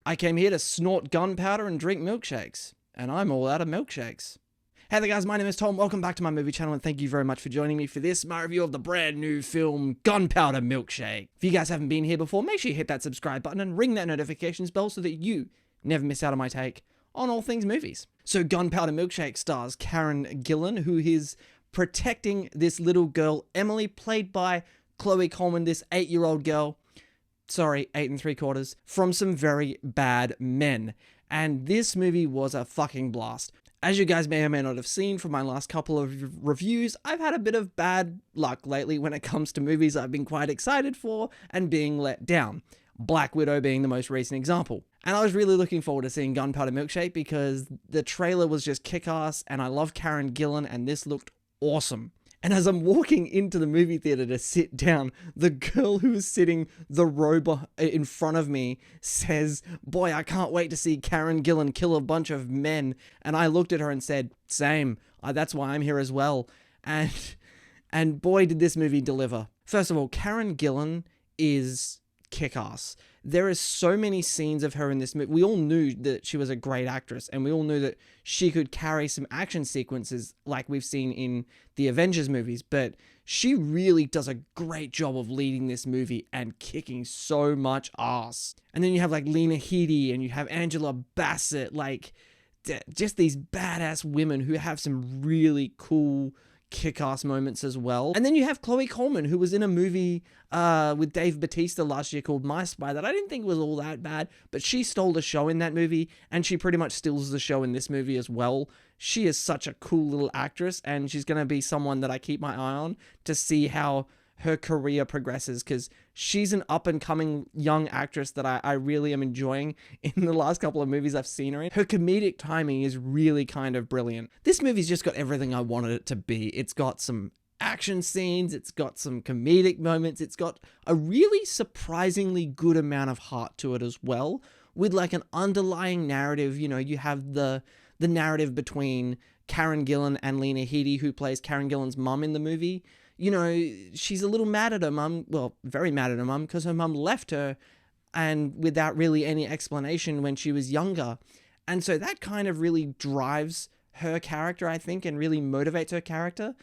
I came here to snort gunpowder and drink milkshakes, and I'm all out of milkshakes. Hey there guys, my name is Tom, welcome back to my movie channel, and thank you very much for joining me for this, my review of the brand new film, Gunpowder Milkshake. If you guys haven't been here before, make sure you hit that subscribe button and ring that notifications bell so that you never miss out on my take on all things movies. So Gunpowder Milkshake stars Karen Gillan, who is protecting this little girl, Emily, played by Chloe Coleman, this 8-year-old girl, 8 3/4, from some very bad men. And this movie was a fucking blast. As you guys may or may not have seen from my last couple of reviews, I've had a bit of bad luck lately when it comes to movies I've been quite excited for and being let down. Black Widow being the most recent example. And I was really looking forward to seeing Gunpowder Milkshake because the trailer was just kick-ass and I love Karen Gillan and this looked awesome. And as I'm walking into the movie theater to sit down, the girl who is sitting the row in front of me says, "Boy, I can't wait to see Karen Gillan kill a bunch of men." And I looked at her and said, "Same. That's why I'm here as well." And boy, did this movie deliver. First of all, Karen Gillan is kick-ass. There is so many scenes of her in this movie. We all knew that she was a great actress, and we all knew that she could carry some action sequences like we've seen in the Avengers movies, but she really does a great job of leading this movie and kicking so much ass. And then you have like Lena Headey and you have Angela Bassett, like just these badass women who have some really cool kick-ass moments as well. And then you have Chloe Coleman, who was in a movie with Dave Bautista last year called My Spy that I didn't think was all that bad, but she stole the show in that movie, and she pretty much steals the show in this movie as well. She is such a cool little actress, and she's going to be someone that I keep my eye on to see how her career progresses, because she's an up-and-coming young actress that I really am enjoying in the last couple of movies I've seen her in. Her comedic timing is really kind of brilliant. This movie's just got everything I wanted it to be. It's got some action scenes, it's got some comedic moments, it's got a really surprisingly good amount of heart to it as well, with like an underlying narrative. You know, you have the narrative between Karen Gillan and Lena Headey, who plays Karen Gillan's mum in the movie. You know, she's a little mad at her mum, well, very mad at her mum, because her mum left her and without really any explanation when she was younger. And so that kind of really drives her character, I think, and really motivates her character.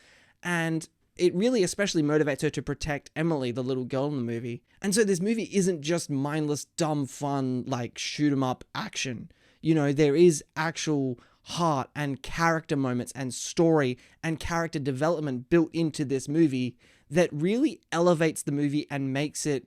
And it really especially motivates her to protect Emily, the little girl in the movie. And so this movie isn't just mindless, dumb fun, like shoot 'em up action. You know, there is actual heart and character moments and story and character development built into this movie that really elevates the movie and makes it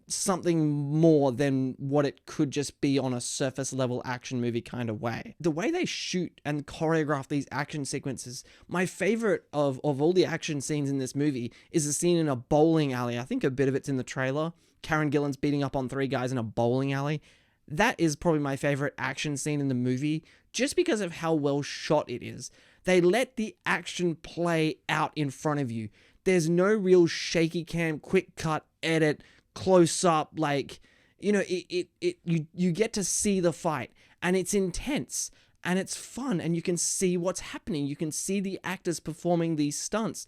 something more than what it could just be on a surface level action movie kind of way. The way they shoot and choreograph these action sequences, my favorite of all the action scenes in this movie is a scene in a bowling alley. I think a bit of it's in the trailer. Karen Gillan's beating up on 3 guys in a bowling alley. That is probably my favorite action scene in the movie, just because of how well shot it is. They let the action play out in front of you. There's no real shaky cam, quick cut, edit, close up, like, you know, you get to see the fight, and it's intense, and it's fun, and you can see what's happening. You can see the actors performing these stunts.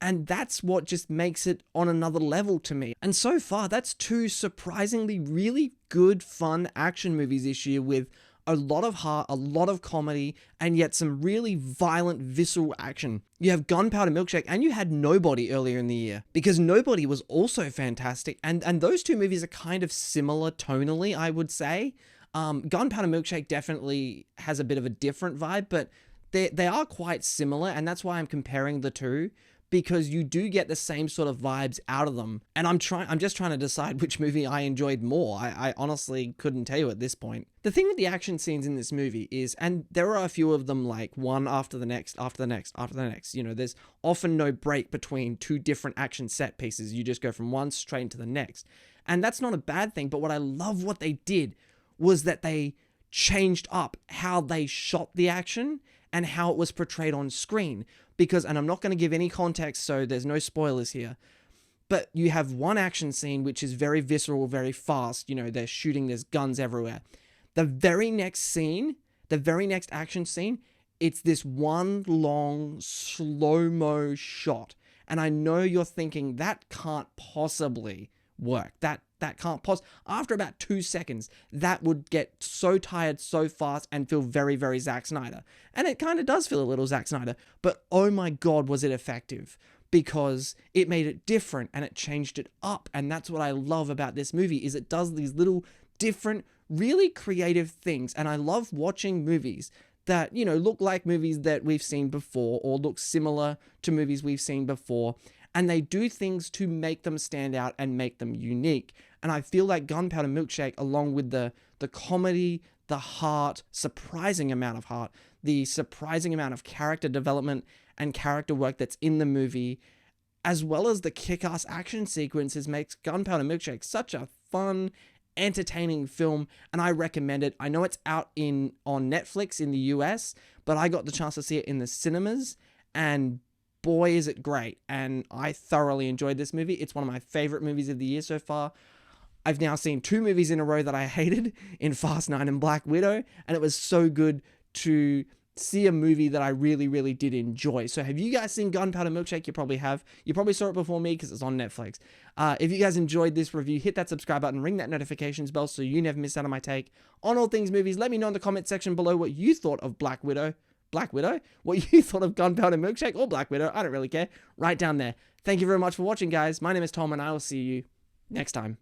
And that's what just makes it on another level to me. And so far, that's 2 surprisingly really good, fun action movies this year with a lot of heart, a lot of comedy, and yet some really violent, visceral action. You have Gunpowder Milkshake, and you had Nobody earlier in the year, because Nobody was also fantastic. And those 2 movies are kind of similar tonally, I would say. Gunpowder Milkshake definitely has a bit of a different vibe, but they are quite similar, and that's why I'm comparing the 2. Because you do get the same sort of vibes out of them. And I'm just trying to decide which movie I enjoyed more. I honestly couldn't tell you at this point. The thing with the action scenes in this movie is, and there are a few of them like one after the next, after the next, after the next. You know, there's often no break between 2 different action set pieces. You just go from one straight into the next. And that's not a bad thing, but what I love what they did was that they changed up how they shot the action and how it was portrayed on screen. Because, and I'm not going to give any context, so there's no spoilers here, but you have one action scene which is very visceral, very fast. You know, they're shooting, there's guns everywhere. The very next scene, the very next action scene, it's this one long slow-mo shot. And I know you're thinking that can't possibly work. That that can't pause. After about 2 seconds, that would get so tired so fast and feel very, very Zack Snyder. And it kind of does feel a little Zack Snyder, but oh my God, was it effective, because it made it different and it changed it up. And that's what I love about this movie, is it does these little different, really creative things. And I love watching movies that, you know, look like movies that we've seen before or look similar to movies we've seen before. And they do things to make them stand out and make them unique. And I feel like Gunpowder Milkshake, along with the comedy, the heart, surprising amount of heart, the surprising amount of character development and character work that's in the movie, as well as the kick-ass action sequences, makes Gunpowder Milkshake such a fun, entertaining film, and I recommend it. I know it's out on Netflix in the US, but I got the chance to see it in the cinemas, and boy is it great. And I thoroughly enjoyed this movie. It's one of my favorite movies of the year so far. I've now seen 2 movies in a row that I hated, in Fast 9 and Black Widow, and it was so good to see a movie that I really, really did enjoy. So have you guys seen Gunpowder Milkshake? You probably have. You probably saw it before me because it's on Netflix. If you guys enjoyed this review, hit that subscribe button, ring that notifications bell so you never miss out on my take on all things movies. Let me know in the comment section below what you thought of Black Widow? What you thought of Gunpowder Milkshake or Black Widow? I don't really care. Right down there. Thank you very much for watching, guys. My name is Tom, and I will see you next time.